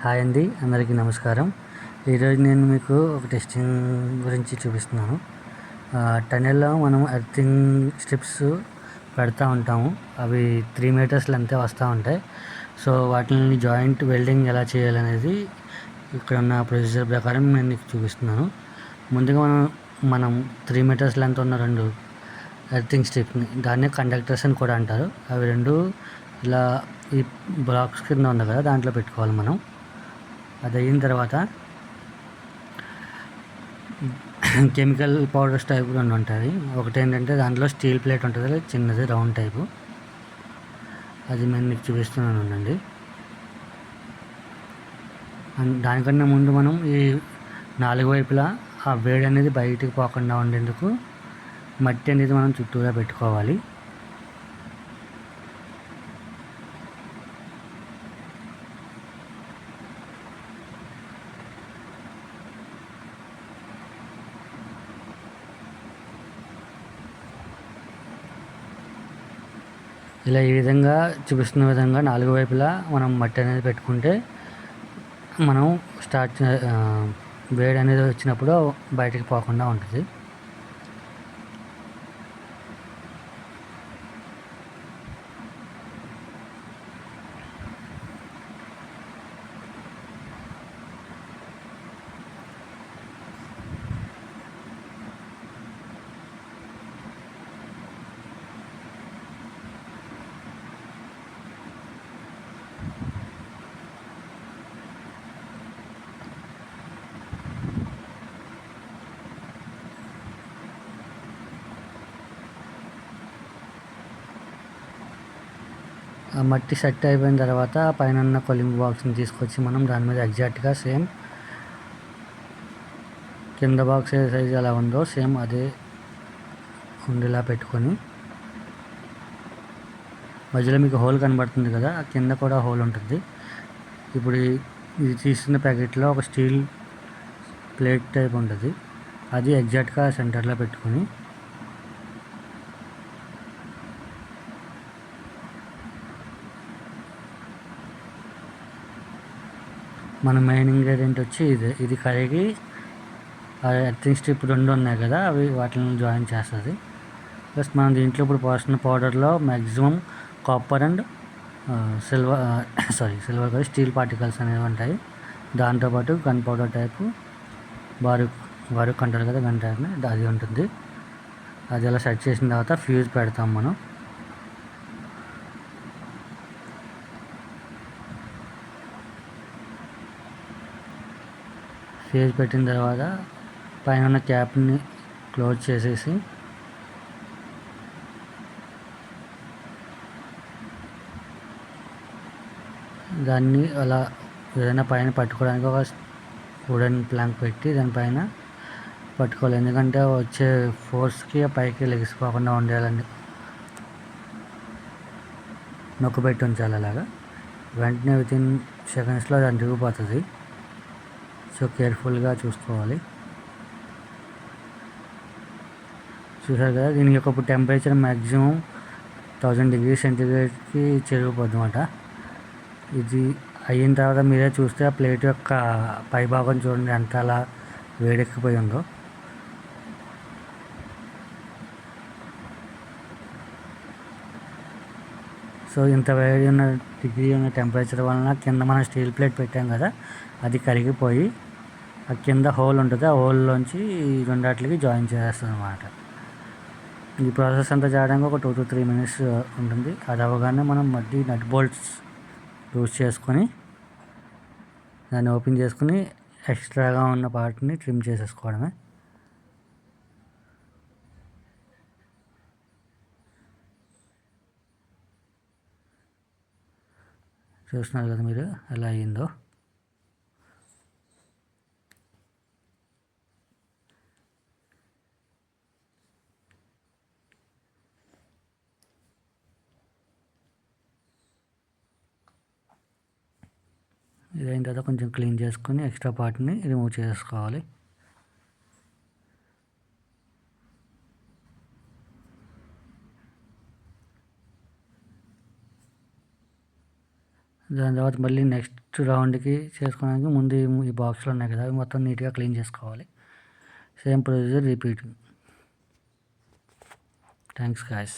Hi అండి, అందరికీ నమస్కారం. ఈరోజు నేను మీకు ఒక టెస్టింగ్ గురించి చూపిస్తున్నాను. టనెల్లో మనం ఎర్తింగ్ స్ట్రిప్స్ పెడతా ఉంటాము. అవి 3 మీటర్స్ లెంగ్త్ వస్తూ ఉంటాయి. సో వాటిని జాయింట్ వెల్డింగ్ ఎలా చేయాలనేది ఇక్కడ ఉన్న ప్రొసీజర్ ప్రకారం నేను మీకు చూపిస్తున్నాను. ముందుగా మనం 3 మీటర్స్ లెంగ్త్ ఉన్న 2 ఎర్తింగ్ స్ట్రిప్ని, దాన్నే కండక్టర్స్ అని కూడా అంటారు. అవి 2 ఇలా ఈ బాక్స్ కింద ఉంది కదా, దాంట్లో పెట్టుకోవాలి మనం. అది అయిన తర్వాత కెమికల్ పౌడర్స్ టైప్ 2 ఉంటుంది. ఒకటి ఏంటంటే దాంట్లో స్టీల్ ప్లేట్ ఉంటుంది, చిన్నది రౌండ్ టైపు. అది నేను మీకు చూపిస్తున్నాను అండి. దానికన్నా ముందు మనం ఈ 4 వైపులా ఆ వేడి అనేది బయటికి పోకుండా ఉండేందుకు మట్టి అనేది మనం చుట్టూరా పెట్టుకోవాలి. ఇలా ఈ విధంగా చూపిస్తున్న విధంగా 4 వైపులా మనం మట్టి అనేది పెట్టుకుంటే మనం వేడి అనేది వచ్చినప్పుడు బయటికి పోకుండా ఉంటుంది. ఆ మట్టి సెట్ అయిపోయిన తర్వాత పైన ఉన్న కొలింగ్ బాక్స్ని తీసుకొచ్చి మనం దాని మీద ఎగ్జాక్ట్గా సేమ్ కింద బాక్స్ ఏ సైజ్ ఎలా ఉందో సేమ్ అదే ఉండేలా పెట్టుకొని, మధ్యలో మీకు హోల్ కనబడుతుంది కదా, ఆ కింద కూడా హోల్ ఉంటుంది. ఇప్పుడు ఇది తీసుకున్న ప్యాకెట్లో ఒక స్టీల్ ప్లేట్ టైప్ ఉంటుంది, అది ఎగ్జాక్ట్గా సెంటర్లో పెట్టుకొని మన మెయిన్ ఇంగ్రీడియంట్ వచ్చి ఇది కరిగి ఎర్తింగ్ స్ట్రిప్ 2 ఉన్నాయి కదా, అవి వాటిని జాయిన్ చేస్తుంది. ప్లస్ మనం దీంట్లో ఇప్పుడు పోసిన పౌడర్లో మ్యాక్సిమం కాపర్ అండ్ సిల్వర్ కాదు, స్టీల్ పార్టికల్స్ అనేవి ఉంటాయి. దాంతోపాటు గన్ పౌడర్ టైపు బారుక్ అంటారు కదా, గన్ టైప్ని, అది ఉంటుంది. అది అలా సెట్ చేసిన తర్వాత ఫ్యూజ్ పెడతాం మనం. ఫ్యూజ్ పెట్టిన తర్వాత పైన ఉన్న క్యాప్ని క్లోజ్ చేసేసి దాన్ని అలా ఏదైనా పైన పట్టుకోవడానికి ఒక వుడెన్ ప్లాంక్ పెట్టి దానిపైన పట్టుకోవాలి. ఎందుకంటే వచ్చే ఫోర్స్కి పైకి లెగిసిపోకుండా ఉండేయాలని నొక్కు పెట్టి ఉంచాలి. అలాగా వెంటనే వితిన్ సెకండ్స్లో అది అంటుకుపోతుంది. సో కేర్ఫుల్గా చూసుకోవాలి. చూసారు కదా, దీని యొక్క టెంపరేచర్ మ్యాక్సిమం 1000 డిగ్రీ సెంటీగ్రేడ్కి చేరిపోద్ది అన్నమాట. ఇది అయిన తర్వాత మీరే చూస్తే ఆ ప్లేట్ యొక్క పై భాగం చూడండి ఎంత అలా వేడెక్కిపోయి ఉందో. సో ఇంత వేడి ఉన్న డిగ్రీ ఉన్న టెంపరేచర్ వలన కింద మనం స్టీల్ ప్లేట్ పెట్టాం కదా, అది కరిగిపోయి ఆ కింద హోల్ ఉంటుంది, ఆ హోల్లోంచి రెండాటికి జాయిన్ చేస్తుంది అన్నమాట. ఈ ప్రాసెస్ అంతా చేయడానికి ఒక 2 to 3 minutes ఉంటుంది. అది అవ్వగానే మనం మళ్ళీ నట్ బోల్ట్స్ లూజ్ చేసుకొని దాన్ని ఓపెన్ చేసుకుని ఎక్స్ట్రాగా ఉన్న పార్ట్ని ట్రిమ్ చేసేసుకోవడమే. చూస్తున్నారు కదా మీరు ఎలా అయ్యిందో. ఇదైన తర్వాత కొంచెం క్లీన్ చేసుకొని ఎక్స్ట్రా పార్ట్ని రిమూవ్ చేసుకోవాలి. దాని తర్వాత మళ్ళీ నెక్స్ట్ రౌండ్కి చేసుకోవడానికి ముందు ఈ బాక్స్లో ఉన్నాయి కదా అవి మొత్తం నీట్గా క్లీన్ చేసుకోవాలి. Same procedure repeat. Thanks guys.